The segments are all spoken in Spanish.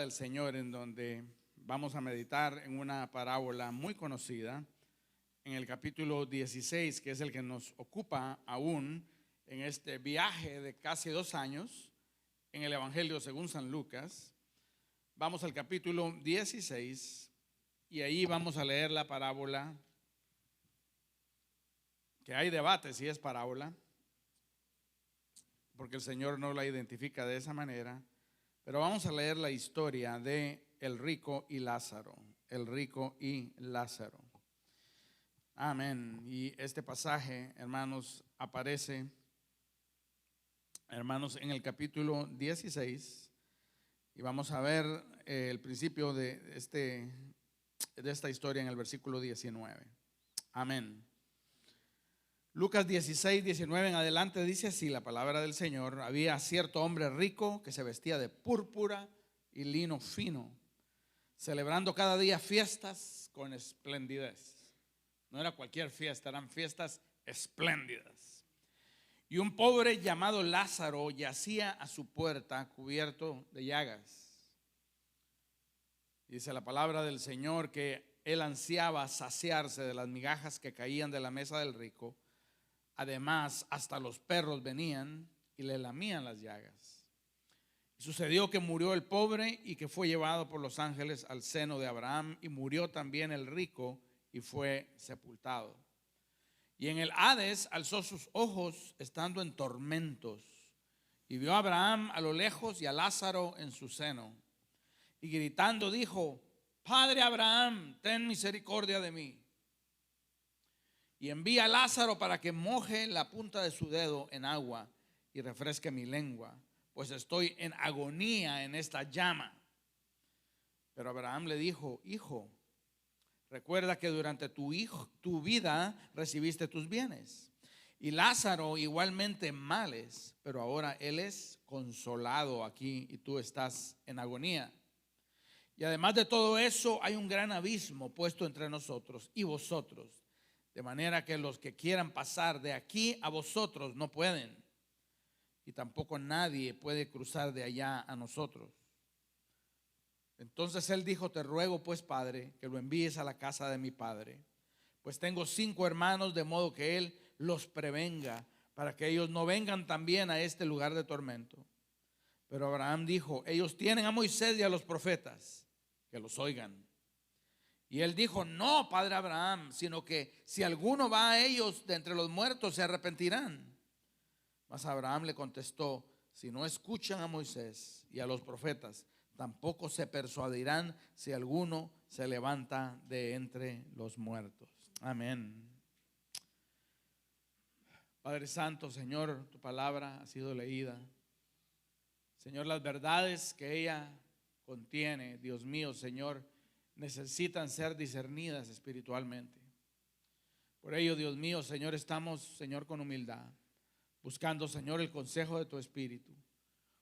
Del Señor, en donde vamos a meditar en una parábola muy conocida en el capítulo 16, que es el que nos ocupa aún en este viaje de casi 2 años en el Evangelio según San Lucas. Vamos al capítulo 16 y ahí vamos a leer la parábola, que hay debate si es parábola, porque el Señor no la identifica de esa manera. Pero vamos a leer la historia de el rico y Lázaro. El rico y Lázaro. Amén. Y este pasaje, hermanos, aparece, hermanos, en el capítulo 16. Y vamos a ver el principio de esta historia en el versículo 19. Amén. Lucas 16, 19 en adelante dice así la palabra del Señor. Había cierto hombre rico que se vestía de púrpura y lino fino, celebrando cada día fiestas con esplendidez. No era cualquier fiesta, eran fiestas espléndidas. Y un pobre llamado Lázaro yacía a su puerta cubierto de llagas. Dice la palabra del Señor que él ansiaba saciarse de las migajas que caían de la mesa del rico. Además, hasta los perros venían y le lamían las llagas. Y sucedió que murió el pobre y que fue llevado por los ángeles al seno de Abraham, y murió también el rico y fue sepultado. Y en el Hades alzó sus ojos estando en tormentos, y vio a Abraham a lo lejos y a Lázaro en su seno. Y gritando dijo: Padre Abraham, ten misericordia de mí, y envía a Lázaro para que moje la punta de su dedo en agua y refresque mi lengua, pues estoy en agonía en esta llama. Pero Abraham le dijo: Hijo, recuerda que durante tu vida recibiste tus bienes, y Lázaro igualmente males, pero ahora él es consolado aquí y tú estás en agonía. Y además de todo eso, hay un gran abismo puesto entre nosotros y vosotros, de manera que los que quieran pasar de aquí a vosotros no pueden, y tampoco nadie puede cruzar de allá a nosotros. Entonces él dijo: Te ruego pues, Padre, que lo envíes a la casa de mi padre, pues tengo 5 hermanos, de modo que él los prevenga, para que ellos no vengan también a este lugar de tormento. Pero Abraham dijo: Ellos tienen a Moisés y a los profetas, que los oigan. Y él dijo: No, padre Abraham, sino que si alguno va a ellos de entre los muertos, se arrepentirán. Mas Abraham le contestó: Si no escuchan a Moisés y a los profetas, tampoco se persuadirán si alguno se levanta de entre los muertos. Amén. Padre Santo, Señor, tu palabra ha sido leída. Señor, las verdades que ella contiene, Dios mío, Señor, necesitan ser discernidas espiritualmente. Por ello, Dios mío, Señor, estamos, Señor, con humildad, buscando, Señor, el consejo de tu Espíritu,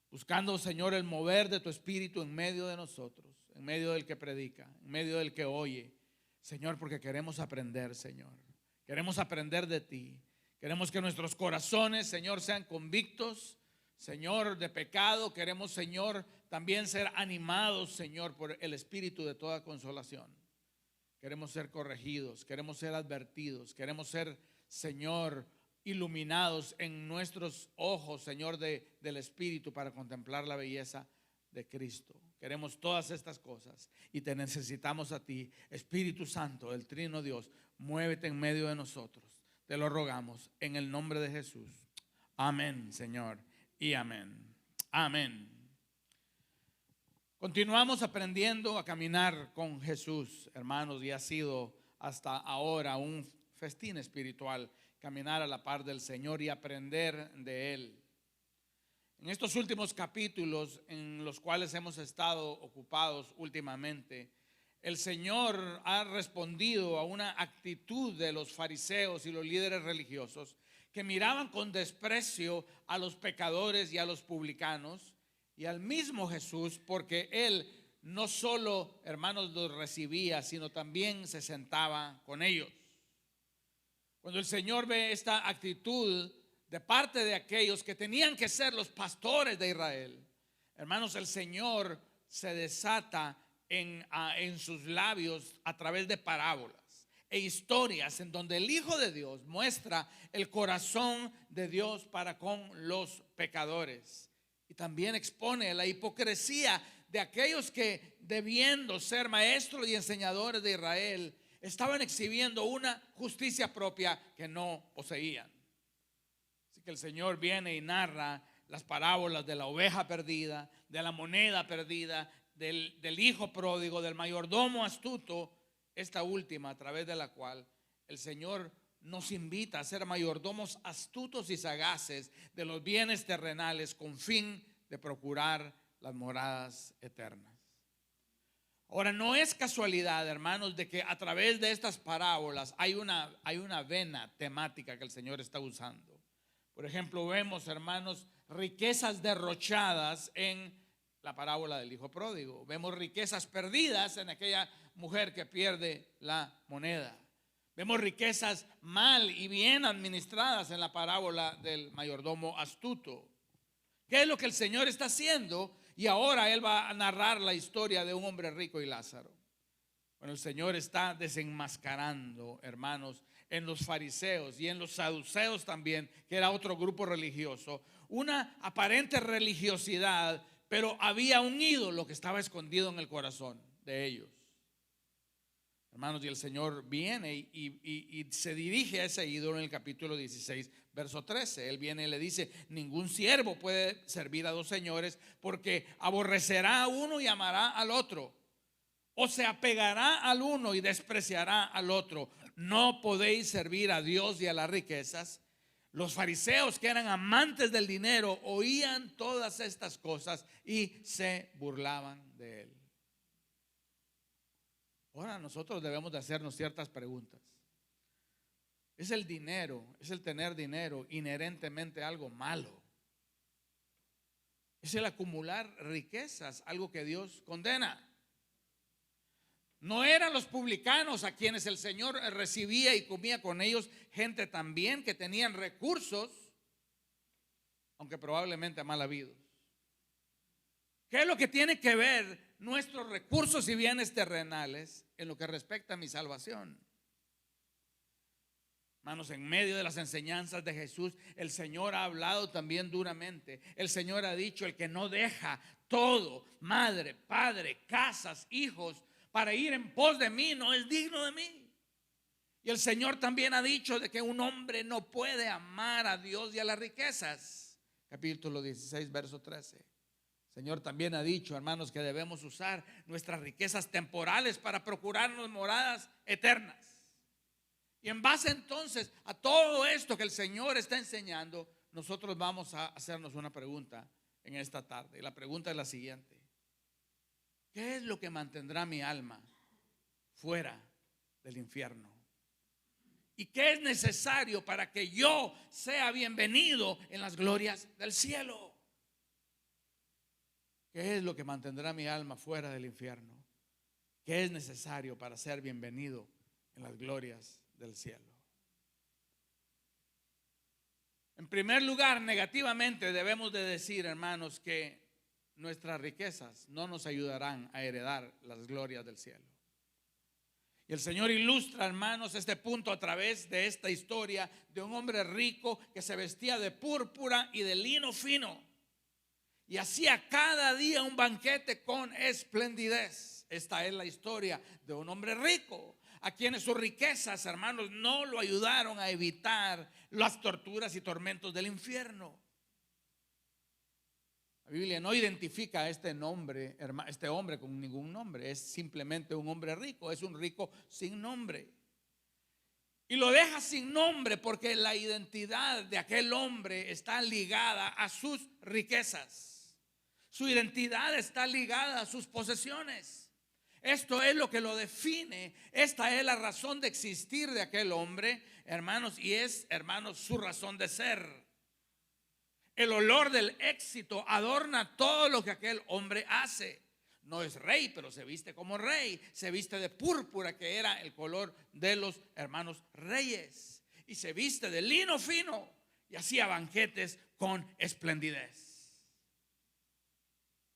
buscando, Señor, el mover de tu Espíritu en medio de nosotros, en medio del que predica, en medio del que oye, Señor, porque queremos aprender, Señor. Queremos aprender de ti. Queremos que nuestros corazones, Señor, sean convictos, Señor, de pecado. Queremos, Señor, también ser animados, Señor, por el espíritu de toda consolación. Queremos ser corregidos, queremos ser advertidos, queremos ser, Señor, iluminados en nuestros ojos, Señor, del espíritu, para contemplar la belleza de Cristo. Queremos todas estas cosas y te necesitamos a ti, Espíritu Santo, el Trino Dios. Muévete en medio de nosotros, te lo rogamos en el nombre de Jesús. Amén, Señor, y amén. Amén. Continuamos aprendiendo a caminar con Jesús, hermanos, y ha sido hasta ahora un festín espiritual caminar a la par del Señor y aprender de Él. En estos últimos capítulos en los cuales hemos estado ocupados últimamente, el Señor ha respondido a una actitud de los fariseos y los líderes religiosos que miraban con desprecio a los pecadores y a los publicanos y al mismo Jesús, porque Él no solo, hermanos, los recibía, sino también se sentaba con ellos. Cuando el Señor ve esta actitud de parte de aquellos que tenían que ser los pastores de Israel, hermanos, el Señor se desata en sus labios a través de parábolas e historias en donde el Hijo de Dios muestra el corazón de Dios para con los pecadores. Y también expone la hipocresía de aquellos que, debiendo ser maestros y enseñadores de Israel, estaban exhibiendo una justicia propia que no poseían. Así que el Señor viene y narra las parábolas de la oveja perdida, de la moneda perdida, del hijo pródigo, del mayordomo astuto, esta última a través de la cual el Señor nos invita a ser mayordomos astutos y sagaces de los bienes terrenales con fin de procurar las moradas eternas. Ahora, no es casualidad, hermanos, de que a través de estas parábolas hay una vena temática que el Señor está usando. Por ejemplo, vemos, hermanos, riquezas derrochadas en la parábola del hijo pródigo. Vemos riquezas perdidas en aquella mujer que pierde la moneda. Vemos riquezas mal y bien administradas en la parábola del mayordomo astuto. ¿Qué es lo que el Señor está haciendo? Y ahora Él va a narrar la historia de un hombre rico y Lázaro. Bueno, el Señor está desenmascarando, hermanos, en los fariseos y en los saduceos también, que era otro grupo religioso, una aparente religiosidad, pero había un ídolo que estaba escondido en el corazón de ellos. Hermanos, y el Señor viene y se dirige a ese ídolo en el capítulo 16, verso 13. Él viene y le dice: ningún siervo puede servir a dos señores, porque aborrecerá a uno y amará al otro, o se apegará al uno y despreciará al otro. No podéis servir a Dios y a las riquezas. Los fariseos, que eran amantes del dinero, oían todas estas cosas y se burlaban de Él. Ahora nosotros debemos de hacernos ciertas preguntas. ¿Es el dinero, es el tener dinero inherentemente algo malo? ¿Es el acumular riquezas algo que Dios condena? ¿No eran los publicanos, a quienes el Señor recibía y comía con ellos, gente también que tenían recursos, aunque probablemente mal habidos? ¿Qué es lo que tiene que ver nuestros recursos y bienes terrenales en lo que respecta a mi salvación? Hermanos, en medio de las enseñanzas de Jesús, el Señor ha hablado también duramente. El Señor ha dicho: el que no deja todo, madre, padre, casas, hijos, para ir en pos de mí, no es digno de mí. Y el Señor también ha dicho de que un hombre no puede amar a Dios y a las riquezas. Capítulo 16, verso 13. El Señor también ha dicho, hermanos, que debemos usar nuestras riquezas temporales para procurarnos moradas eternas. Y en base entonces a todo esto que el Señor está enseñando, nosotros vamos a hacernos una pregunta en esta tarde. Y la pregunta es la siguiente: ¿qué es lo que mantendrá mi alma fuera del infierno? ¿Y qué es necesario para que yo sea bienvenido en las glorias del cielo? ¿Qué es lo que mantendrá mi alma fuera del infierno? ¿Qué es necesario para ser bienvenido en las glorias del cielo? En primer lugar, negativamente debemos de decir, hermanos, que nuestras riquezas no nos ayudarán a heredar las glorias del cielo. Y el Señor ilustra, hermanos, este punto a través de esta historia de un hombre rico que se vestía de púrpura y de lino fino y hacía cada día un banquete con esplendidez. Esta es la historia de un hombre rico, a quienes sus riquezas, hermanos, no lo ayudaron a evitar las torturas y tormentos del infierno. La Biblia no identifica a este hombre con ningún nombre. Es simplemente un hombre rico. Es un rico sin nombre. Y lo deja sin nombre porque la identidad de aquel hombre está ligada a sus riquezas. Su identidad está ligada a sus posesiones. Esto es lo que lo define. Esta es la razón de existir de aquel hombre, hermanos, y es, hermanos, su razón de ser. El olor del éxito adorna todo lo que aquel hombre hace. No es rey, pero se viste como rey. Se viste de púrpura, que era el color de los hermanos reyes. Y se viste de lino fino y hacía banquetes con esplendidez.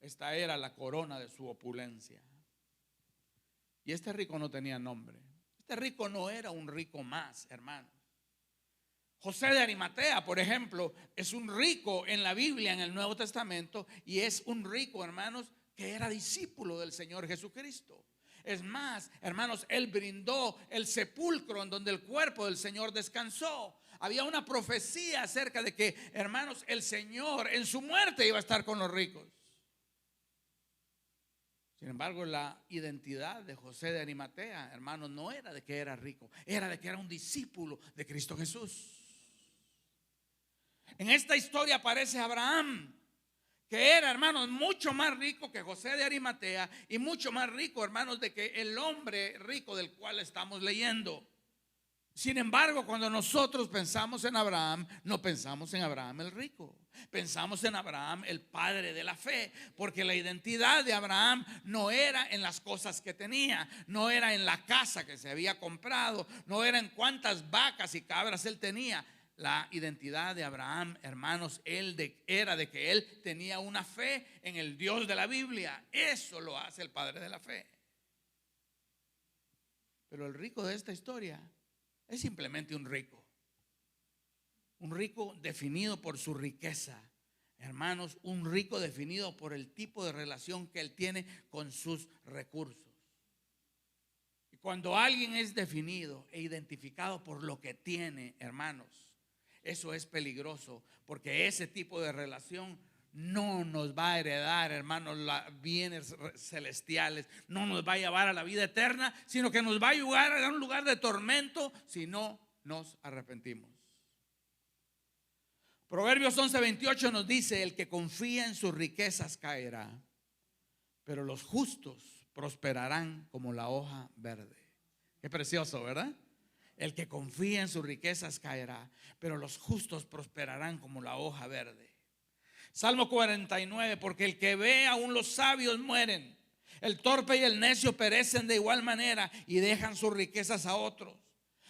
Esta era la corona de su opulencia. Y este rico no tenía nombre. Este rico no era un rico más, hermanos. José de Arimatea, por ejemplo, es un rico en la Biblia, en el Nuevo Testamento, y es un rico, hermanos, que era discípulo del Señor Jesucristo. Es más, hermanos, él brindó el sepulcro en donde el cuerpo del Señor descansó. Había una profecía acerca de que, hermanos, el Señor en su muerte iba a estar con los ricos. Sin embargo, la identidad de José de Arimatea, hermanos, no era de que era rico, era de que era un discípulo de Cristo Jesús. En esta historia aparece Abraham, que era, hermanos, mucho más rico que José de Arimatea y mucho más rico, hermanos, de que el hombre rico del cual estamos leyendo. Sin embargo, cuando nosotros pensamos en Abraham, no pensamos en Abraham el rico, pensamos en Abraham el padre de la fe, porque la identidad de Abraham no era en las cosas que tenía, no era en la casa que se había comprado, no era en cuántas vacas y cabras él tenía. La identidad de Abraham, hermanos, era de que él tenía una fe en el Dios de la Biblia. Eso lo hace el padre de la fe. Pero el rico de esta historia es simplemente un rico definido por su riqueza, hermanos, un rico definido por el tipo de relación que él tiene con sus recursos. Y cuando alguien es definido e identificado por lo que tiene, hermanos, eso es peligroso, porque ese tipo de relación no nos va a heredar, hermanos, los bienes celestiales, no nos va a llevar a la vida eterna, sino que nos va a llevar a un lugar de tormento si no nos arrepentimos. Proverbios 11:28 nos dice: el que confía en sus riquezas caerá, pero los justos prosperarán como la hoja verde. Qué precioso, ¿verdad? El que confía en sus riquezas caerá, pero los justos prosperarán como la hoja verde. Salmo 49: porque el que ve aún los sabios mueren, el torpe y el necio perecen de igual manera y dejan sus riquezas a otros.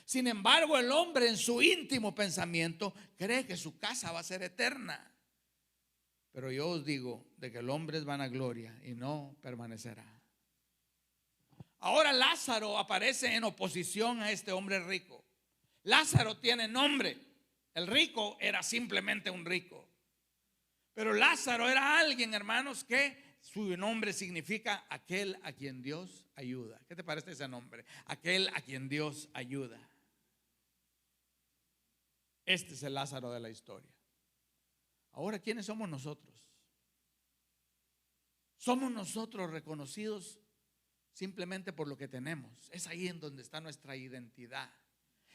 Sin embargo, el hombre en su íntimo pensamiento cree que su casa va a ser eterna. Pero yo os digo de que el hombre es vanagloria y no permanecerá. Ahora Lázaro aparece en oposición a este hombre rico. Lázaro tiene nombre. El rico era simplemente un rico. Pero Lázaro era alguien, hermanos, que su nombre significa aquel a quien Dios ayuda. ¿Qué te parece ese nombre? Aquel a quien Dios ayuda. Este es el Lázaro de la historia. Ahora, ¿quiénes somos nosotros? Somos nosotros reconocidos simplemente por lo que tenemos. Es ahí en donde está nuestra identidad,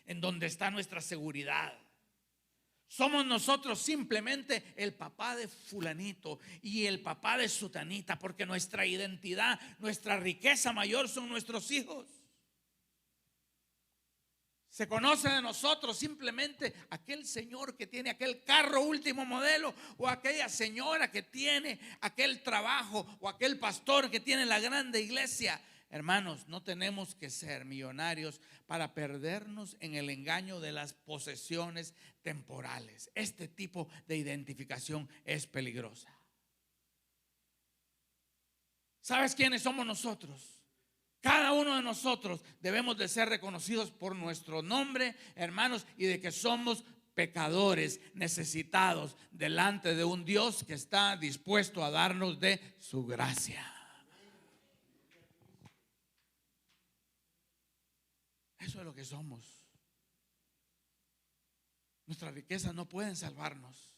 en donde está nuestra seguridad. Somos nosotros simplemente el papá de fulanito y el papá de sutanita, porque nuestra identidad, nuestra riqueza mayor son nuestros hijos. Se conoce de nosotros simplemente aquel señor que tiene aquel carro último modelo, o aquella señora que tiene aquel trabajo, o aquel pastor que tiene la grande iglesia. Hermanos, no tenemos que ser millonarios para perdernos en el engaño de las posesiones temporales. Este tipo de identificación es peligrosa. ¿Sabes quiénes somos nosotros? Cada uno de nosotros debemos de ser reconocidos por nuestro nombre, hermanos, y de que somos pecadores necesitados delante de un Dios que está dispuesto a darnos de su gracia. Eso es lo que somos. Nuestras riquezas no pueden salvarnos,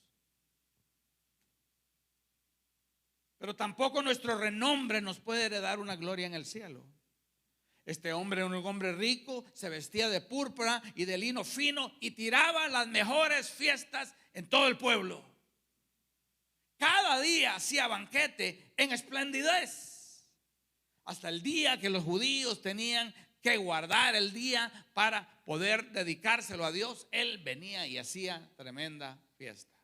pero tampoco nuestro renombre nos puede heredar una gloria en el cielo. Este hombre era un hombre rico, se vestía de púrpura y de lino fino y tiraba las mejores fiestas en todo el pueblo. Cada día hacía banquete en esplendidez, hasta el día que los judíos tenían que guardar el día para poder dedicárselo a Dios. Él venía y hacía tremenda fiesta.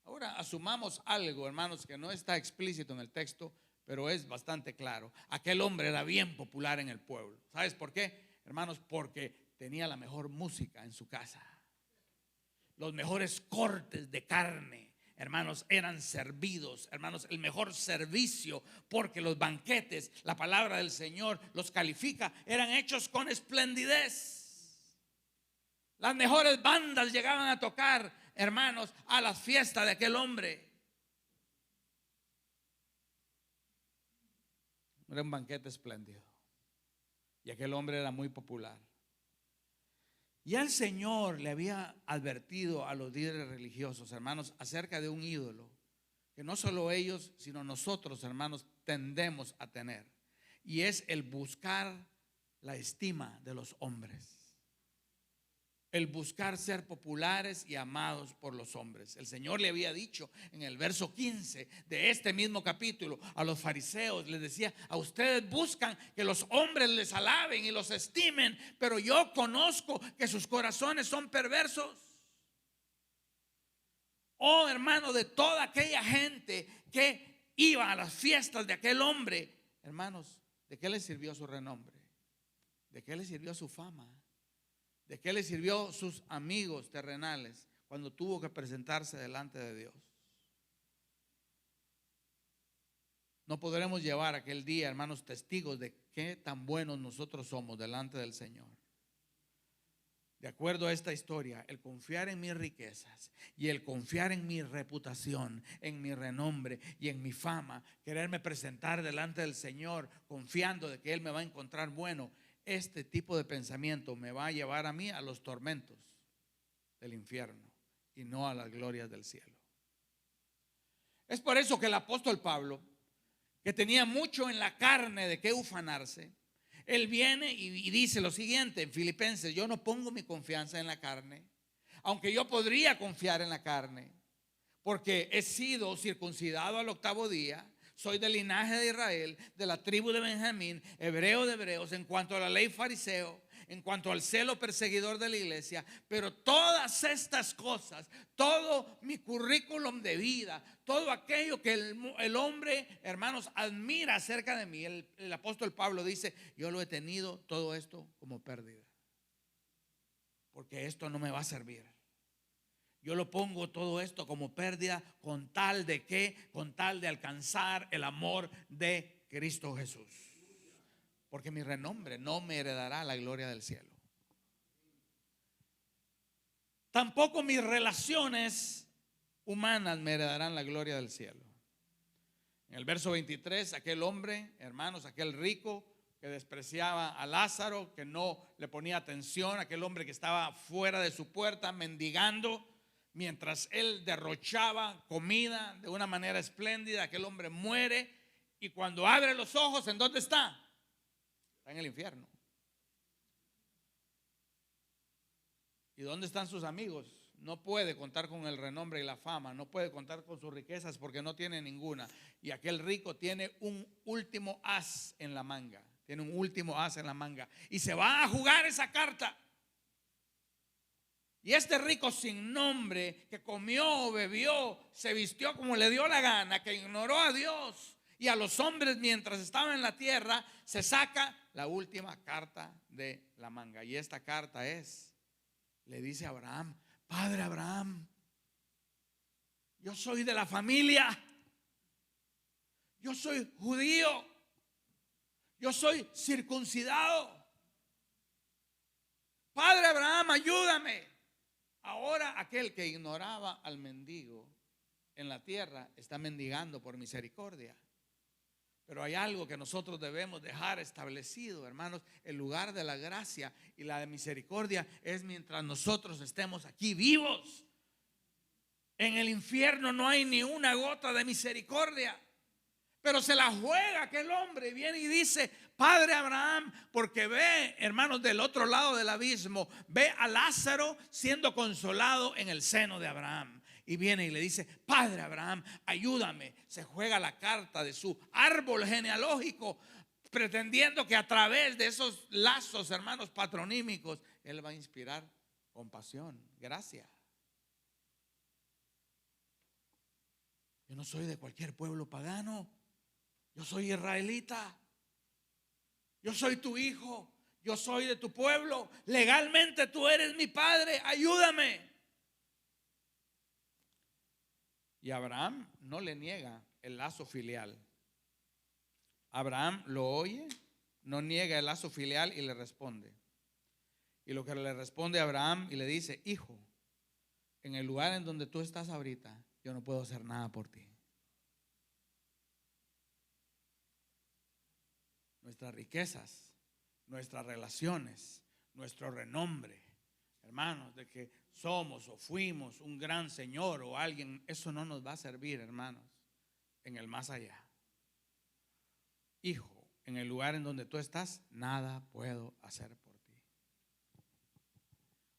Ahora asumamos algo, hermanos, que no está explícito en el texto, pero es bastante claro. Aquel hombre era bien popular en el pueblo. ¿Sabes por qué, hermanos? Porque tenía la mejor música en su casa, los mejores cortes de carne, hermanos, eran servidos, hermanos, el mejor servicio, porque los banquetes, la palabra del Señor los califica, eran hechos con esplendidez. Las mejores bandas llegaban a tocar, hermanos, a las fiestas de aquel hombre. Era un banquete espléndido. Y aquel hombre era muy popular. Ya el Señor le había advertido a los líderes religiosos, hermanos, acerca de un ídolo que no solo ellos, sino nosotros, hermanos, tendemos a tener. Y es el buscar la estima de los hombres. El buscar ser populares y amados por los hombres. El Señor le había dicho en el verso 15 de este mismo capítulo a los fariseos, les decía: a ustedes buscan que los hombres les alaben y los estimen, pero yo conozco que sus corazones son perversos. Oh, hermano, de toda aquella gente que iba a las fiestas de aquel hombre, hermanos, ¿de qué le sirvió su renombre? ¿De qué le sirvió su fama? ¿De qué le sirvió sus amigos terrenales cuando tuvo que presentarse delante de Dios? No podremos llevar aquel día, hermanos, testigos de qué tan buenos nosotros somos delante del Señor. De acuerdo a esta historia, el confiar en mis riquezas y el confiar en mi reputación, en mi renombre y en mi fama, quererme presentar delante del Señor confiando de que Él me va a encontrar bueno, este tipo de pensamiento me va a llevar a mí a los tormentos del infierno y no a las glorias del cielo. Es por eso que el apóstol Pablo, que tenía mucho en la carne de qué ufanarse, él viene y dice lo siguiente en Filipenses: yo no pongo mi confianza en la carne, aunque yo podría confiar en la carne, porque he sido circuncidado al 8º día. Soy del linaje de Israel, de la tribu de Benjamín, hebreo de hebreos, en cuanto a la ley fariseo, en cuanto al celo perseguidor de la iglesia. Pero todas estas cosas, todo mi currículum de vida, todo aquello que el hombre, hermanos, admira acerca de mí, el apóstol Pablo dice: yo lo he tenido todo esto como pérdida, porque esto no me va a servir. Yo lo pongo todo esto como pérdida con tal de que, con tal de alcanzar el amor de Cristo Jesús. Porque mi renombre no me heredará la gloria del cielo. Tampoco mis relaciones humanas me heredarán la gloria del cielo. En el verso 23, aquel hombre, hermanos, aquel rico que despreciaba a Lázaro, que no le ponía atención, aquel hombre que estaba fuera de su puerta mendigando, mientras él derrochaba comida de una manera espléndida, aquel hombre muere, y cuando abre los ojos, ¿en dónde está? Está en el infierno. ¿Y dónde están sus amigos? No puede contar con el renombre y la fama, no puede contar con sus riquezas porque no tiene ninguna. Y aquel rico tiene un último as en la manga, tiene un último as en la manga, y se va a jugar esa carta. Y este rico sin nombre, que comió, bebió, se vistió como le dio la gana, que ignoró a Dios y a los hombres mientras estaba en la tierra, se saca la última carta de la manga. Y esta carta le dice a Abraham: Padre Abraham, yo soy de la familia, yo soy judío, yo soy circuncidado. Padre Abraham, ayúdame. Ahora aquel que ignoraba al mendigo en la tierra está mendigando por misericordia. Pero hay algo que nosotros debemos dejar establecido, hermanos: el lugar de la gracia y la misericordia es mientras nosotros estemos aquí vivos. En el infierno no hay ni una gota de misericordia. Pero se la juega aquel hombre y viene y dice: Padre Abraham, porque ve, hermanos, del otro lado del abismo, ve a Lázaro siendo consolado en el seno de Abraham. Y viene y le dice: Padre Abraham, ayúdame. Se juega la carta de su árbol genealógico, pretendiendo que a través de esos lazos, hermanos, patronímicos, él va a inspirar compasión, gracia. Yo no soy de cualquier pueblo pagano. Yo soy israelita. Yo soy tu hijo. Yo soy de tu pueblo. Legalmente tú eres mi padre. Ayúdame. Y Abraham no le niega el lazo filial. Abraham lo oye, no niega el lazo filial y le responde. Y lo que le responde a Abraham y le dice: hijo, en el lugar en donde tú estás ahorita, yo no puedo hacer nada por ti. Nuestras riquezas, nuestras relaciones, nuestro renombre, hermanos, de que somos o fuimos un gran señor o alguien, eso no nos va a servir, hermanos, en el más allá. Hijo, en el lugar en donde tú estás, nada puedo hacer por ti.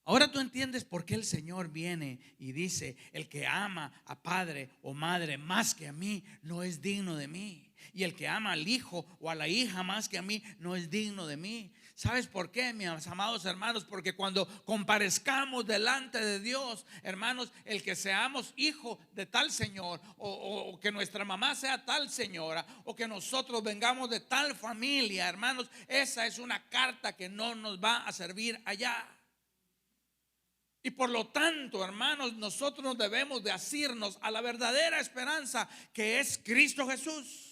Ahora tú entiendes por qué el Señor viene y dice: el que ama a padre o madre más que a mí no es digno de mí. Y el que ama al hijo o a la hija más que a mí no es digno de mí. ¿Sabes por qué, mis amados hermanos? Porque cuando comparezcamos delante de Dios, hermanos, el que seamos hijo de tal señor o que nuestra mamá sea tal señora o que nosotros vengamos de tal familia, hermanos, esa es una carta que no nos va a servir allá. Y por lo tanto, hermanos, nosotros nos debemos de asirnos a la verdadera esperanza, que es Cristo Jesús.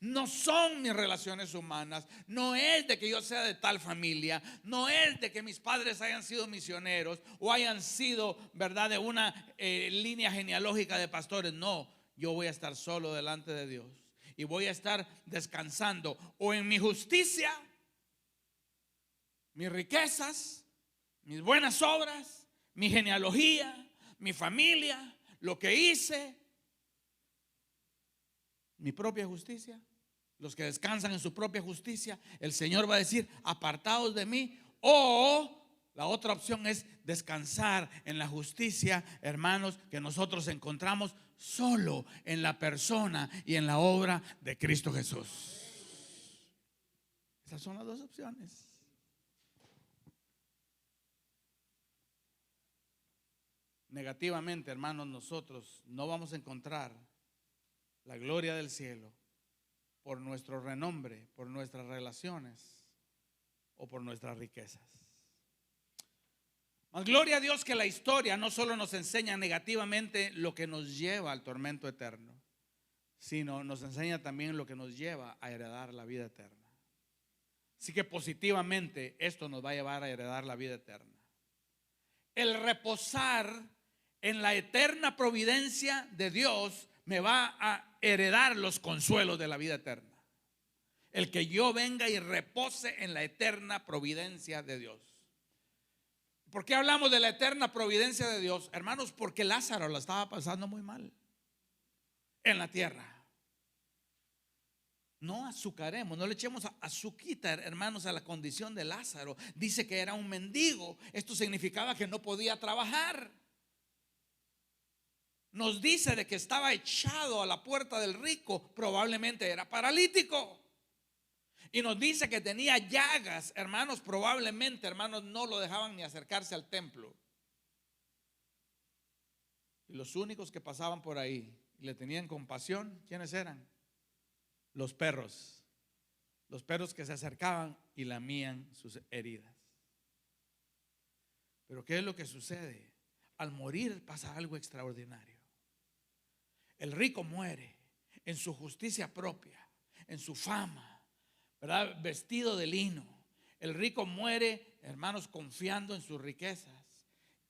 No son mis relaciones humanas, no es de que yo sea de tal familia, no es de que mis padres hayan sido misioneros o hayan sido, ¿verdad?, de una línea genealógica de pastores. No, yo voy a estar solo delante de Dios y voy a estar descansando o en mi justicia, mis riquezas, mis buenas obras, mi genealogía, mi familia, lo que hice, mi propia justicia. Los que descansan en su propia justicia, el Señor va a decir: apartaos de mí. O la otra opción es descansar en la justicia, hermanos, que nosotros encontramos solo en la persona y en la obra de Cristo Jesús. Esas son las dos opciones. Negativamente, hermanos, nosotros no vamos a encontrar la gloria del cielo por nuestro renombre, por nuestras relaciones o por nuestras riquezas. Mas gloria a Dios que la historia no solo nos enseña negativamente lo que nos lleva al tormento eterno, sino nos enseña también lo que nos lleva a heredar la vida eterna. Así que positivamente esto nos va a llevar a heredar la vida eterna. El reposar en la eterna providencia de Dios me va a heredar los consuelos de la vida eterna. El que yo venga y repose en la eterna providencia de Dios. ¿Por qué hablamos de la eterna providencia de Dios? Hermanos, porque Lázaro la estaba pasando muy mal en la tierra. No azucaremos, no le echemos azuquita, hermanos, a la condición de Lázaro. Dice que era un mendigo. Esto significaba que no podía trabajar. Nos dice de que estaba echado a la puerta del rico, probablemente era paralítico. Y nos dice que tenía llagas, hermanos, probablemente, hermanos, no lo dejaban ni acercarse al templo. Y los únicos que pasaban por ahí y le tenían compasión, ¿quiénes eran? Los perros. Los perros que se acercaban y lamían sus heridas. Pero ¿qué es lo que sucede? Al morir pasa algo extraordinario. El rico muere en su justicia propia, en su fama, ¿verdad?, vestido de lino. El rico muere, hermanos, confiando en sus riquezas.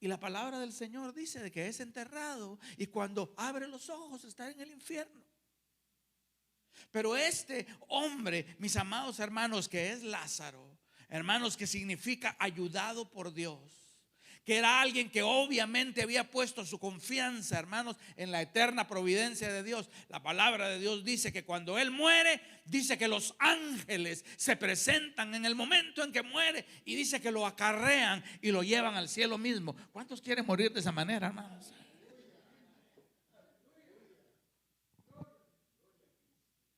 Y la palabra del Señor dice de que es enterrado y cuando abre los ojos está en el infierno. Pero este hombre, mis amados hermanos, que es Lázaro, hermanos, que significa ayudado por Dios, que era alguien que obviamente había puesto su confianza, hermanos, en la eterna providencia de Dios. La palabra de Dios dice que cuando él muere, dice que los ángeles se presentan en el momento en que muere y dice que lo acarrean y lo llevan al cielo mismo. ¿Cuántos quieren morir de esa manera, hermanos?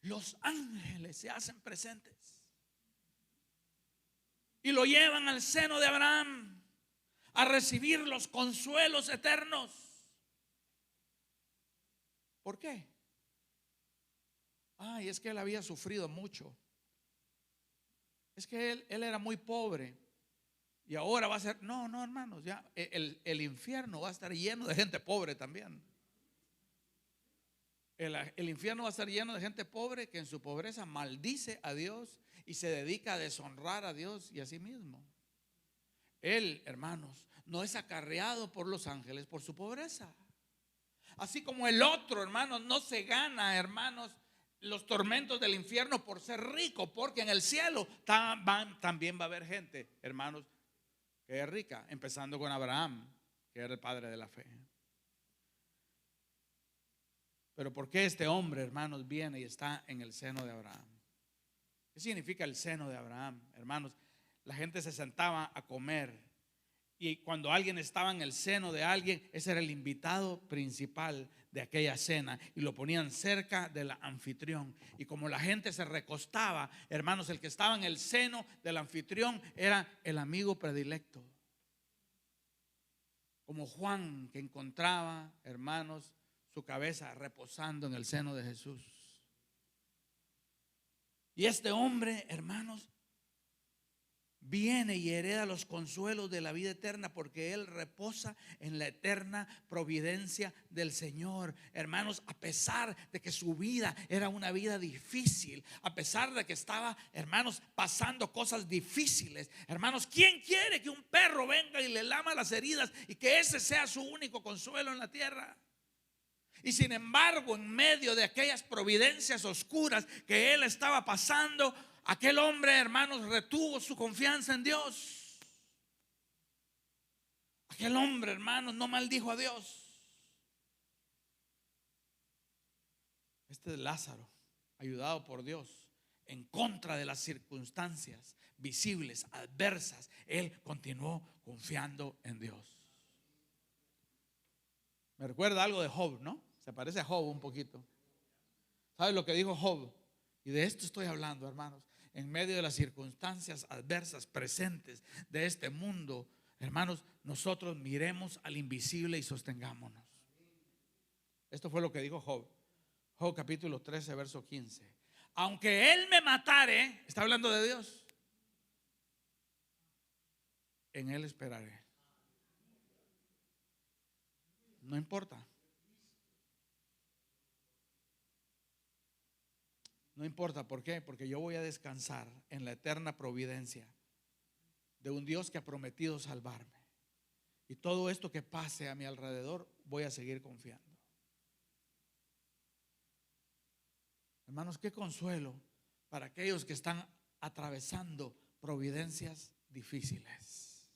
Los ángeles se hacen presentes y lo llevan al seno de Abraham a recibir los consuelos eternos. ¿Por qué? Ay, es que él había sufrido mucho. Es que él era muy pobre y ahora va a ser. No, hermanos, ya el infierno va a estar lleno de gente pobre también. El infierno va a estar lleno de gente pobre que en su pobreza maldice a Dios y se dedica a deshonrar a Dios y a sí mismo. Él, hermanos, no es acarreado por los ángeles por su pobreza. Así como el otro, hermanos, no se gana, hermanos, los tormentos del infierno por ser rico, porque en el cielo también va a haber gente, hermanos, que es rica, empezando con Abraham, que era el padre de la fe. Pero ¿por qué este hombre, hermanos, viene y está en el seno de Abraham? ¿Qué significa el seno de Abraham? Hermanos, la gente se sentaba a comer y cuando alguien estaba en el seno de alguien, ese era el invitado principal de aquella cena y lo ponían cerca del anfitrión. Y como la gente se recostaba, hermanos, el que estaba en el seno del anfitrión era el amigo predilecto. Como Juan, que encontraba, hermanos, su cabeza reposando en el seno de Jesús. Y este hombre, hermanos, viene y hereda los consuelos de la vida eterna porque él reposa en la eterna providencia del Señor. Hermanos, a pesar de que su vida era una vida difícil, a pesar de que estaba, hermanos, pasando cosas difíciles. Hermanos, ¿quién quiere que un perro venga y le lama las heridas y que ese sea su único consuelo en la tierra? Y sin embargo, en medio de aquellas providencias oscuras que él estaba pasando, aquel hombre, hermanos, retuvo su confianza en Dios. Aquel hombre, hermanos, no maldijo a Dios. Este es Lázaro, ayudado por Dios, en contra de las circunstancias visibles, adversas, él continuó confiando en Dios. Me recuerda algo de Job, ¿no? Se parece a Job un poquito. ¿Sabes lo que dijo Job? Y de esto estoy hablando, hermanos. En medio de las circunstancias adversas presentes de este mundo, hermanos, nosotros miremos al invisible y sostengámonos. Esto fue lo que dijo Job. Job capítulo 13, verso 15. Aunque él me matare, está hablando de Dios, en él esperaré. No importa. No importa, ¿por qué? Porque yo voy a descansar en la eterna providencia de un Dios que ha prometido salvarme. Y todo esto que pase a mi alrededor, voy a seguir confiando. Hermanos, qué consuelo para aquellos que están atravesando providencias difíciles.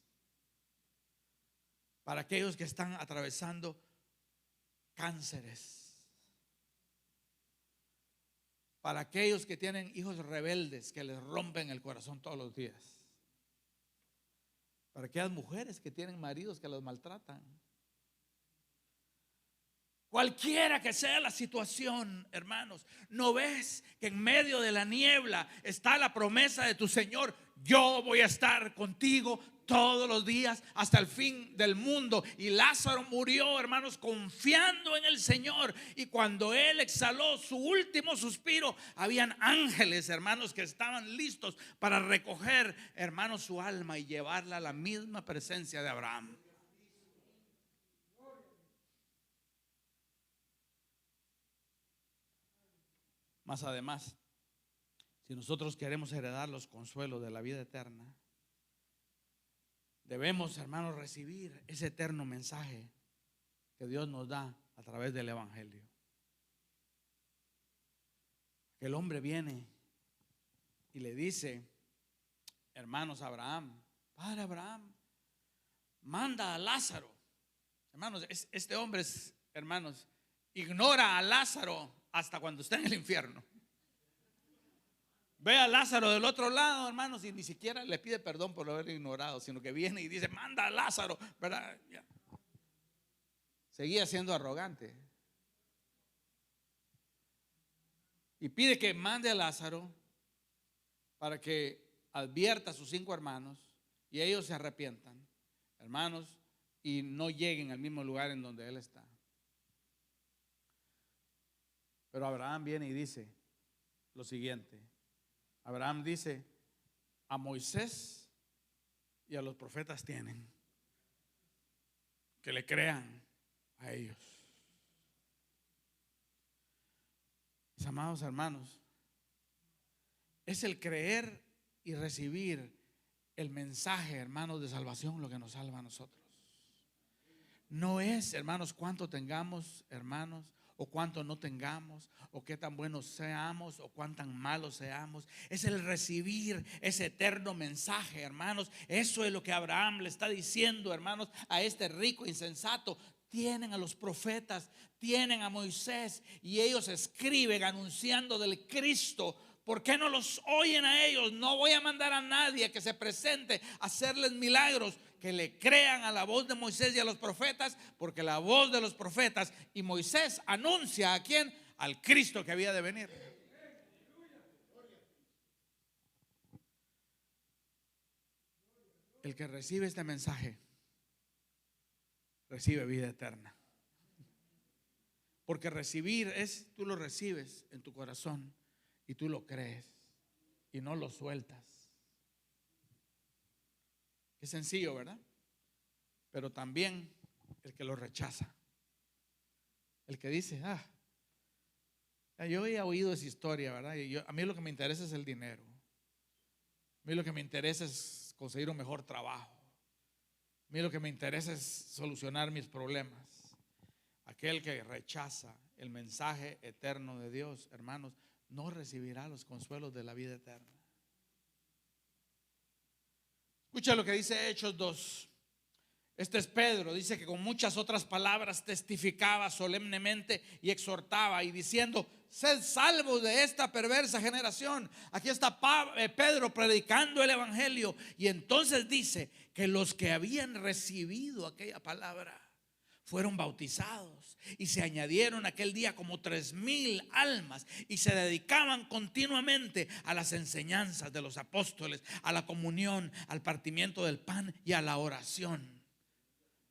Para aquellos que están atravesando cánceres. Para aquellos que tienen hijos rebeldes que les rompen el corazón todos los días. Para aquellas mujeres que tienen maridos que los maltratan. Cualquiera que sea la situación, hermanos, ¿no ves que en medio de la niebla está la promesa de tu Señor? Yo voy a estar contigo todos los días hasta el fin del mundo. Y Lázaro murió, hermanos, confiando en el Señor. Y cuando él exhaló su último suspiro, habían ángeles, hermanos, que estaban listos para recoger, hermanos, su alma y llevarla a la misma presencia de Abraham. Más además, si nosotros queremos heredar los consuelos de la vida eterna, debemos, hermanos, recibir ese eterno mensaje que Dios nos da a través del Evangelio. Que el hombre viene y le dice, hermanos, a Abraham: Padre Abraham, manda a Lázaro. Hermanos, este hombre, hermanos, ignora a Lázaro hasta cuando está en el infierno. Ve a Lázaro del otro lado, hermanos, y ni siquiera le pide perdón por haberlo ignorado, sino que viene y dice: manda a Lázaro, ¿verdad? Ya. Seguía siendo arrogante y pide que mande a Lázaro para que advierta a sus 5 hermanos y ellos se arrepientan, hermanos, y no lleguen al mismo lugar en donde él está. Pero Abraham viene y dice lo siguiente. Abraham dice: a Moisés y a los profetas tienen, que le crean a ellos. Mis amados hermanos, es el creer y recibir el mensaje, hermanos, de salvación lo que nos salva a nosotros. No es, hermanos, cuánto tengamos, hermanos, o cuánto no tengamos, o qué tan buenos seamos, o cuán tan malos seamos. Es el recibir ese eterno mensaje, hermanos. Eso es lo que Abraham le está diciendo, hermanos, a este rico insensato. Tienen a los profetas, tienen a Moisés, y ellos escriben anunciando del Cristo. ¿Por qué no los oyen a ellos? No voy a mandar a nadie que se presente a hacerles milagros. Que le crean a la voz de Moisés y a los profetas, porque la voz de los profetas y Moisés anuncia a quién, al Cristo que había de venir. El que recibe este mensaje recibe vida eterna. Porque recibir es, tú lo recibes en tu corazón y tú lo crees y no lo sueltas. Qué sencillo, ¿verdad? Pero también el que lo rechaza, el que dice, yo he oído esa historia, ¿verdad? A mí lo que me interesa es el dinero. A mí lo que me interesa es conseguir un mejor trabajo. A mí lo que me interesa es solucionar mis problemas. Aquel que rechaza el mensaje eterno de Dios, hermanos, no recibirá los consuelos de la vida eterna. Escucha lo que dice Hechos 2. Este es Pedro, dice que con muchas otras palabras testificaba solemnemente y exhortaba y diciendo: sed salvos de esta perversa generación. Aquí está Pedro predicando el evangelio, y entonces dice que los que habían recibido aquella palabra fueron bautizados, y se añadieron aquel día como 3,000 almas, y se dedicaban continuamente a las enseñanzas de los apóstoles, a la comunión, al partimiento del pan y a la oración.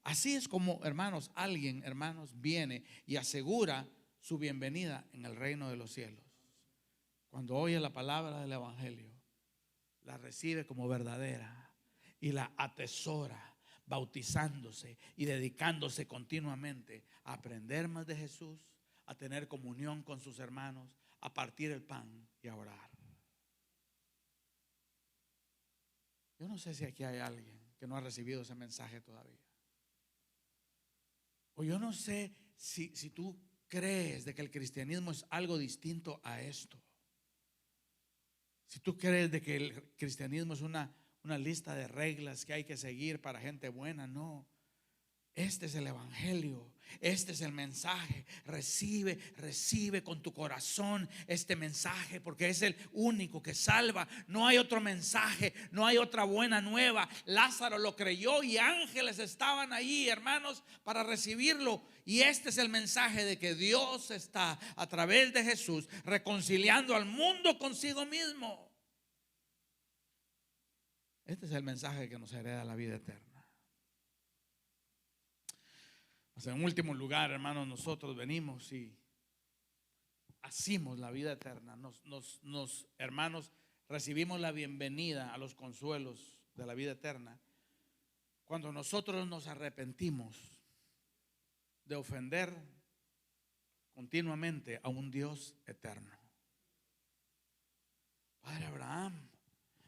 Así es como, hermanos, alguien, hermanos, viene y asegura su bienvenida en el reino de los cielos. Cuando oye la palabra del evangelio, la recibe como verdadera y la atesora, bautizándose y dedicándose continuamente a aprender más de Jesús, a tener comunión con sus hermanos, a partir el pan y a orar. Yo no sé si aquí hay alguien que no ha recibido ese mensaje todavía. O yo no sé si tú crees de que el cristianismo es algo distinto a esto. Si tú crees de que el cristianismo es una lista de reglas que hay que seguir para gente buena, no. Este es el evangelio, este es el mensaje. Recibe con tu corazón este mensaje, porque es el único que salva. No hay otro mensaje, no hay otra buena nueva. Lázaro lo creyó y ángeles estaban allí, hermanos, para recibirlo. Y este es el mensaje de que Dios está a través de Jesús reconciliando al mundo consigo mismo. Este es el mensaje que nos hereda la vida eterna. En último lugar, hermanos, nosotros venimos y hacemos la vida eterna. Hermanos, recibimos la bienvenida a los consuelos de la vida eterna cuando nosotros nos arrepentimos de ofender continuamente a un Dios eterno. Padre Abraham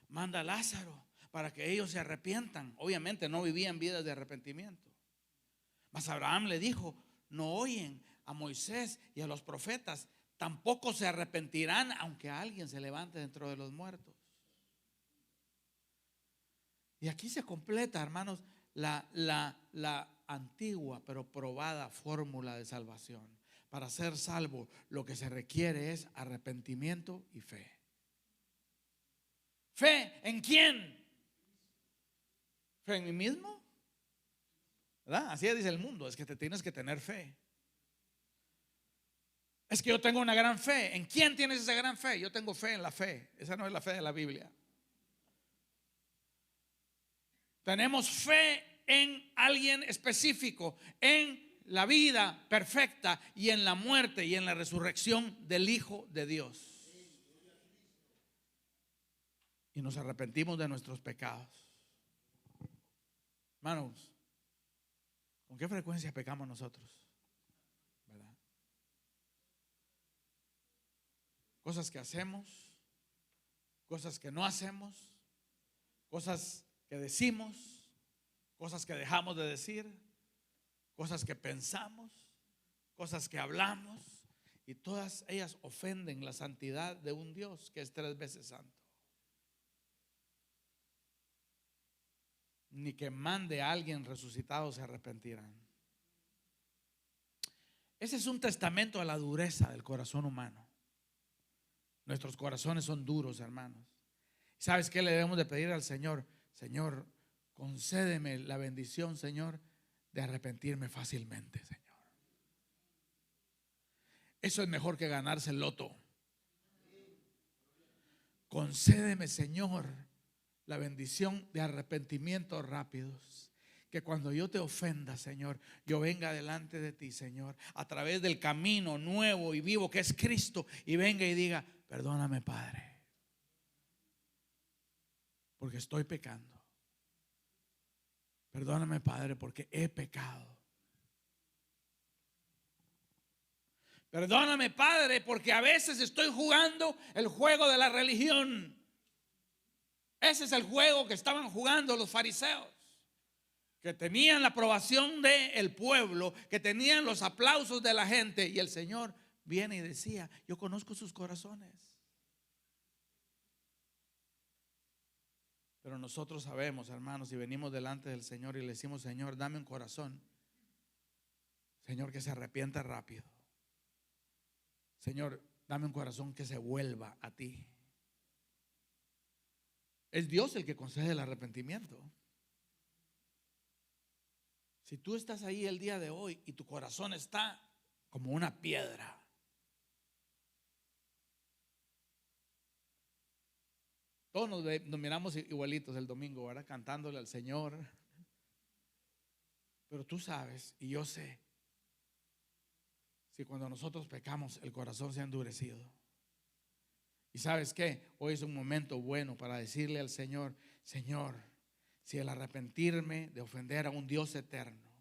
manda a Lázaro para que ellos se arrepientan. Obviamente no vivían vidas de arrepentimiento. Mas Abraham le dijo: no oyen a Moisés y a los profetas, tampoco se arrepentirán aunque alguien se levante dentro de los muertos. Y aquí se completa, hermanos, la antigua pero probada fórmula de salvación. Para ser salvo, lo que se requiere es arrepentimiento y fe. ¿Fe en quién? ¿Fe en mí mismo? ¿Verdad? Así dice el mundo, es que te tienes que tener fe. Es que yo tengo una gran fe. ¿En quién tienes esa gran fe? Yo tengo fe en la fe. Esa no es la fe de la Biblia. Tenemos fe en alguien específico, en la vida perfecta y en la muerte y en la resurrección del Hijo de Dios. Y nos arrepentimos de nuestros pecados. Hermanos, ¿con qué frecuencia pecamos nosotros? ¿Verdad? cosas que hacemos, cosas que no hacemos, cosas que decimos, cosas que dejamos de decir, cosas que pensamos, cosas que hablamos, y todas ellas ofenden la santidad de un Dios que es 3 veces santo. Ni que mande a alguien resucitado se arrepentirán. Ese es un testamento a la dureza del corazón humano. Nuestros corazones son duros, hermanos. ¿Sabes qué le debemos de pedir al Señor? Señor, concédeme la bendición, Señor, de arrepentirme fácilmente, Señor. Eso es mejor que ganarse el loto. Concédeme, Señor, la bendición de arrepentimientos rápidos. Que cuando yo te ofenda, Señor, yo venga delante de ti, Señor, a través del camino nuevo y vivo que es Cristo, y venga y diga: perdóname, Padre, porque estoy pecando. Perdóname, Padre, porque he pecado. Perdóname, Padre, porque a veces estoy jugando el juego de la religión. Ese es el juego que estaban jugando los fariseos, que tenían la aprobación del pueblo, que tenían los aplausos de la gente. Y el Señor viene y decía: yo conozco sus corazones. Pero nosotros sabemos, hermanos, y venimos delante del Señor y le decimos: Señor, dame un corazón, Señor, que se arrepienta rápido. Señor, dame un corazón que se vuelva a ti. Es Dios el que concede el arrepentimiento. Si tú estás ahí el día de hoy y tu corazón está como una piedra, todos nos miramos igualitos el domingo, ¿verdad? Cantándole al Señor. Pero tú sabes y yo sé, si cuando nosotros pecamos el corazón se ha endurecido. Y ¿sabes qué? Hoy es un momento bueno para decirle al Señor: Señor, si el arrepentirme de ofender a un Dios eterno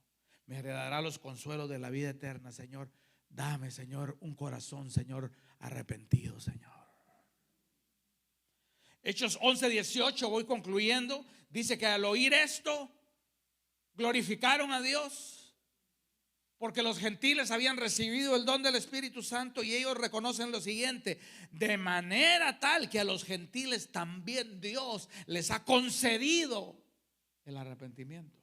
me heredará los consuelos de la vida eterna, Señor, dame, Señor, un corazón, Señor, arrepentido, Señor. Hechos 11:18, voy concluyendo. Dice que al oír esto glorificaron a Dios, porque los gentiles habían recibido el don del Espíritu Santo, y ellos reconocen lo siguiente: de manera tal que a los gentiles también Dios les ha concedido el arrepentimiento.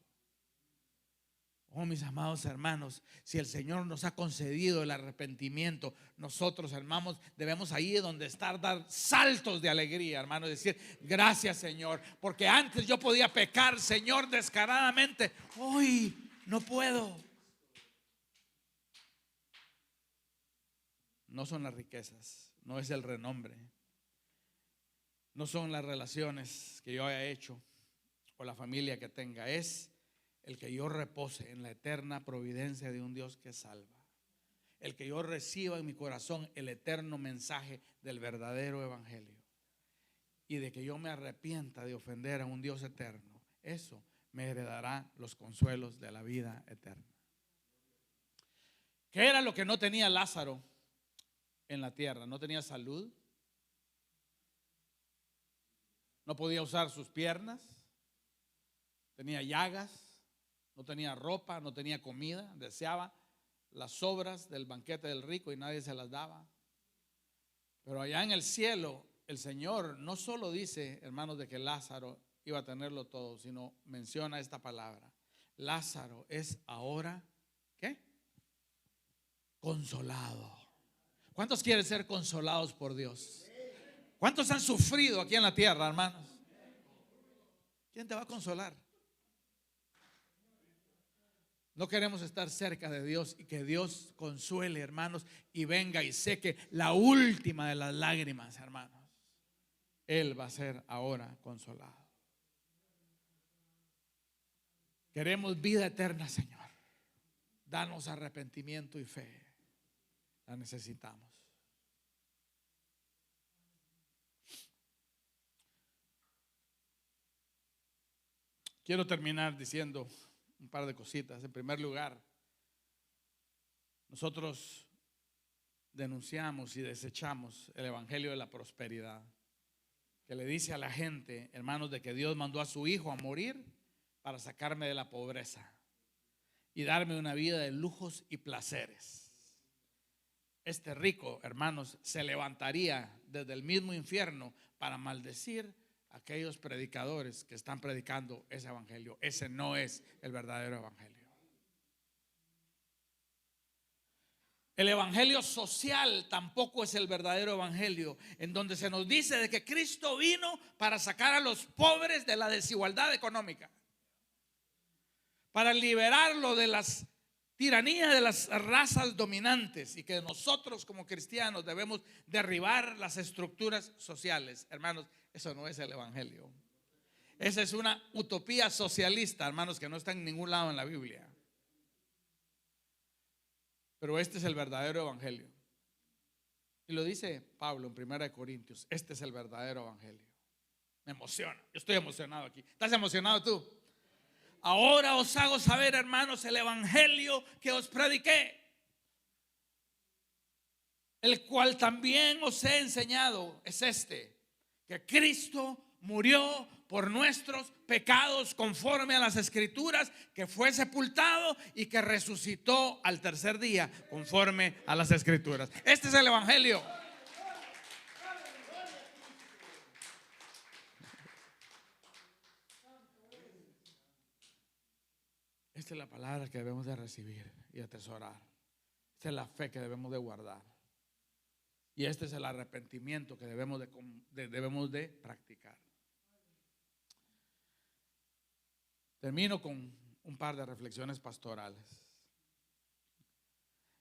Oh, mis amados hermanos, si el Señor nos ha concedido el arrepentimiento, nosotros, hermanos, debemos ahí donde estar dar saltos de alegría, hermanos, decir: gracias, Señor, porque antes yo podía pecar, Señor, descaradamente. Hoy no puedo. No son las riquezas, no es el renombre, no son las relaciones que yo haya hecho o la familia que tenga, es el que yo repose en la eterna providencia de un Dios que salva, el que yo reciba en mi corazón el eterno mensaje del verdadero evangelio, y de que yo me arrepienta de ofender a un Dios eterno. Eso me heredará los consuelos de la vida eterna. ¿Qué era lo que no tenía Lázaro en la tierra? No tenía salud, no podía usar sus piernas, tenía llagas, no tenía ropa, no tenía comida, deseaba las sobras del banquete del rico y nadie se las daba. Pero allá en el cielo el Señor no solo dice, hermanos, de que Lázaro iba a tenerlo todo, sino menciona esta palabra: Lázaro es ahora, ¿qué? Consolado. ¿Cuántos quieren ser consolados por Dios? ¿Cuántos han sufrido aquí en la tierra, hermanos? ¿Quién te va a consolar? No queremos estar cerca de Dios y que Dios consuele, hermanos, y venga y seque la última de las lágrimas, hermanos. Él va a ser ahora consolado. Queremos vida eterna, Señor. Danos arrepentimiento y fe. La necesitamos. Quiero terminar diciendo un par de cositas. En primer lugar, nosotros denunciamos y desechamos el evangelio de la prosperidad, que le dice a la gente, hermanos, de que Dios mandó a su Hijo a morir para sacarme de la pobreza y darme una vida de lujos y placeres. Este rico, hermanos, se levantaría desde el mismo infierno para maldecir a aquellos predicadores que están predicando ese evangelio. Ese no es el verdadero evangelio. El evangelio social tampoco es el verdadero evangelio, en donde se nos dice de que Cristo vino para sacar a los pobres de la desigualdad económica, para liberarlo de las tiranías de las razas dominantes, y que nosotros como cristianos debemos derribar las estructuras sociales. Hermanos, eso no es el evangelio. Esa es una utopía socialista, hermanos, que no está en ningún lado en la Biblia. Pero este es el verdadero evangelio. Y lo dice Pablo en 1 Corintios. Este es el verdadero evangelio. Me emociona. Yo estoy emocionado aquí. ¿Estás emocionado tú? Ahora os hago saber, hermanos, el evangelio que os prediqué, el cual también os he enseñado. Es este: que Cristo murió por nuestros pecados conforme a las escrituras, que fue sepultado y que resucitó al tercer día conforme a las escrituras. Este es el evangelio. Esta es la palabra que debemos de recibir y atesorar. Esta es la fe que debemos de guardar. Y este es el arrepentimiento que debemos de practicar. Termino con un par de reflexiones pastorales.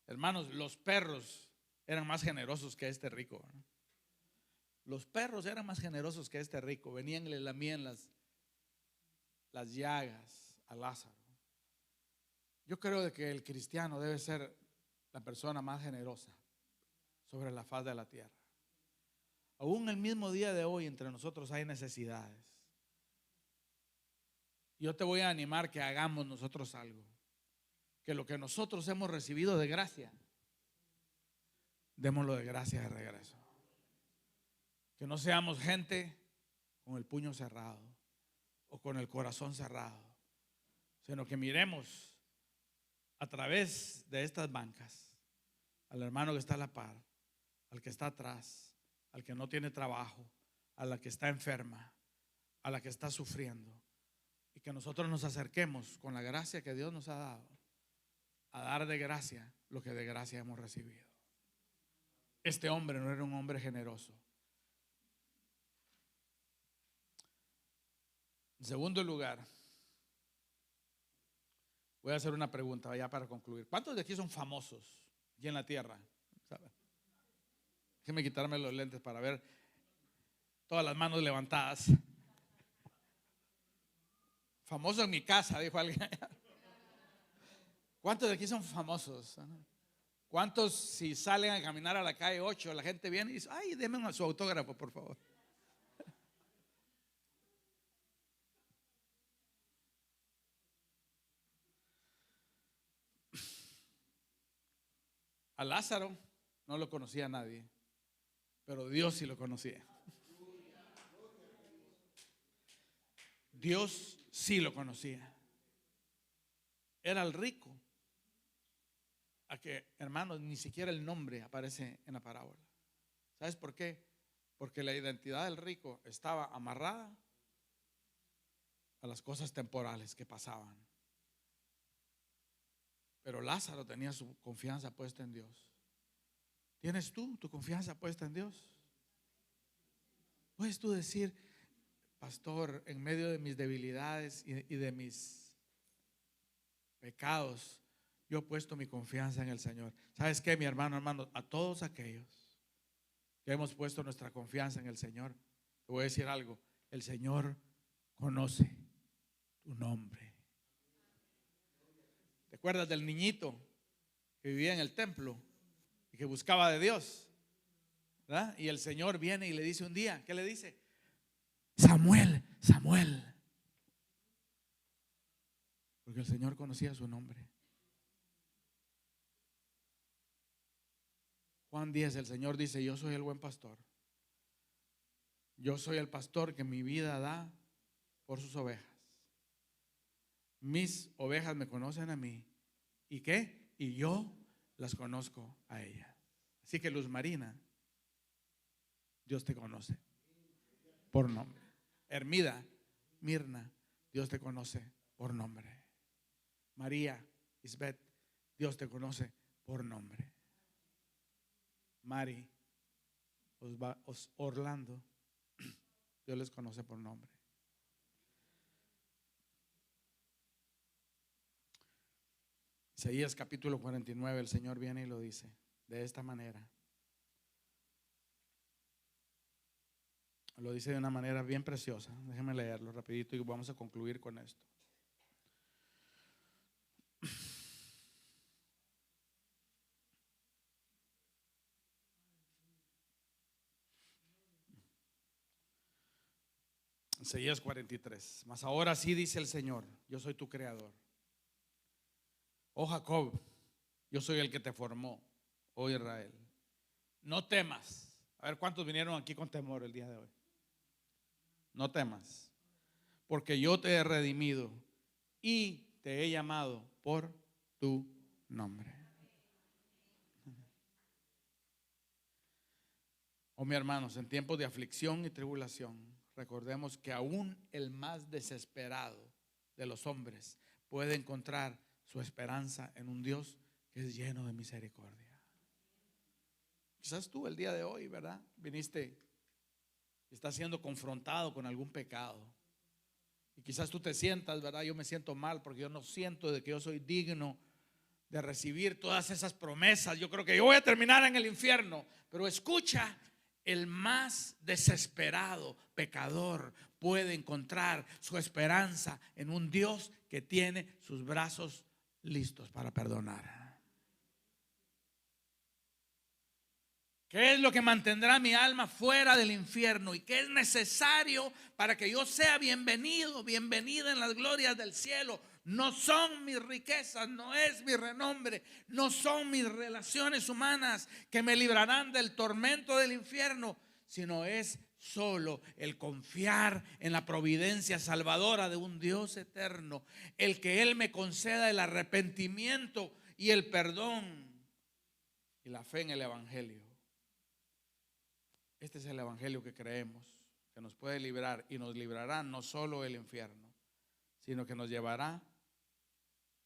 Hermanos, los perros eran más generosos que este rico, ¿no? Los perros eran más generosos que este rico. Venían y le lamían las llagas a Lázaro. Yo creo de que el cristiano debe ser la persona más generosa sobre la faz de la tierra. Aún el mismo día de hoy entre nosotros hay necesidades. Yo te voy a animar que hagamos nosotros algo. Que lo que nosotros hemos recibido de gracia, démoslo de gracia de regreso. Que no seamos gente con el puño cerrado o con el corazón cerrado, sino que miremos a través de estas bancas al hermano que está a la par, al que está atrás, al que no tiene trabajo, a la que está enferma, a la que está sufriendo, y que nosotros nos acerquemos con la gracia que Dios nos ha dado a dar de gracia lo que de gracia hemos recibido. Este hombre no era un hombre generoso. En segundo lugar, voy a hacer una pregunta ya para concluir. ¿Cuántos de aquí son famosos aquí en la tierra? Déjenme quitarme los lentes para ver todas las manos levantadas. Famoso en mi casa, dijo alguien. ¿Cuántos de aquí son famosos? ¿Cuántos, si salen a caminar a la calle 8, la gente viene y dice: ay, denme su autógrafo, por favor? A Lázaro no lo conocía nadie, pero Dios sí lo conocía. Dios sí lo conocía. Era el rico, a que, hermanos, ni siquiera el nombre aparece en la parábola. ¿Sabes por qué? Porque la identidad del rico estaba amarrada a las cosas temporales que pasaban. Pero Lázaro tenía su confianza puesta en Dios. ¿Tienes tú tu confianza puesta en Dios? ¿Puedes tú decir: pastor, en medio de mis debilidades y de mis pecados, yo he puesto mi confianza en el Señor? ¿Sabes qué, mi hermano, a todos aquellos que hemos puesto nuestra confianza en el Señor, te voy a decir algo: el Señor conoce tu nombre. ¿Te acuerdas del niñito que vivía en el templo y que buscaba de Dios? ¿Verdad? Y el Señor viene y le dice un día, ¿qué le dice? Samuel, Samuel. Porque el Señor conocía su nombre. Juan 10, el Señor dice: yo soy el buen pastor. Yo soy el pastor que mi vida da por sus ovejas. Mis ovejas me conocen a mí. ¿Y qué? Y yo las conozco a ellas. Así que Luz Marina, Dios te conoce por nombre. Hermida, Mirna, Dios te conoce por nombre. María, Isbeth, Dios te conoce por nombre. Mari, Orlando, Dios les conoce por nombre. Isaías capítulo 49, el Señor viene y lo dice de esta manera. Lo dice de una manera bien preciosa. Déjenme leerlo rapidito y vamos a concluir con esto. Isaías 43. Mas ahora sí dice el Señor: yo soy tu creador. Oh Jacob, yo soy el que te formó. Oh Israel, no temas. A ver, ¿cuántos vinieron aquí con temor el día de hoy? No temas, porque yo te he redimido y te he llamado por tu nombre. Oh, mis hermanos, en tiempos de aflicción y tribulación, recordemos que aún el más desesperado de los hombres puede encontrar su esperanza en un Dios que es lleno de misericordia. Quizás tú el día de hoy, ¿verdad? Viniste y estás siendo confrontado con algún pecado. Y quizás tú te sientas, ¿verdad? Yo me siento mal porque yo no siento de que yo soy digno de recibir todas esas promesas. Yo creo que yo voy a terminar en el infierno. Pero escucha, el más desesperado pecador puede encontrar su esperanza en un Dios que tiene sus brazos listos para perdonar. ¿Qué es lo que mantendrá mi alma fuera del infierno? ¿Y qué es necesario para que yo sea bienvenido, bienvenida en las glorias del cielo? No son mis riquezas, no es mi renombre, no son mis relaciones humanas que me librarán del tormento del infierno, sino es solo el confiar en la providencia salvadora de un Dios eterno, el que Él me conceda el arrepentimiento y el perdón y la fe en el Evangelio. Este es el Evangelio que creemos, que nos puede librar y nos librará no solo del infierno, sino que nos llevará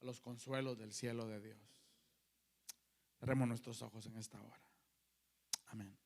a los consuelos del cielo de Dios. Cerremos nuestros ojos en esta hora. Amén.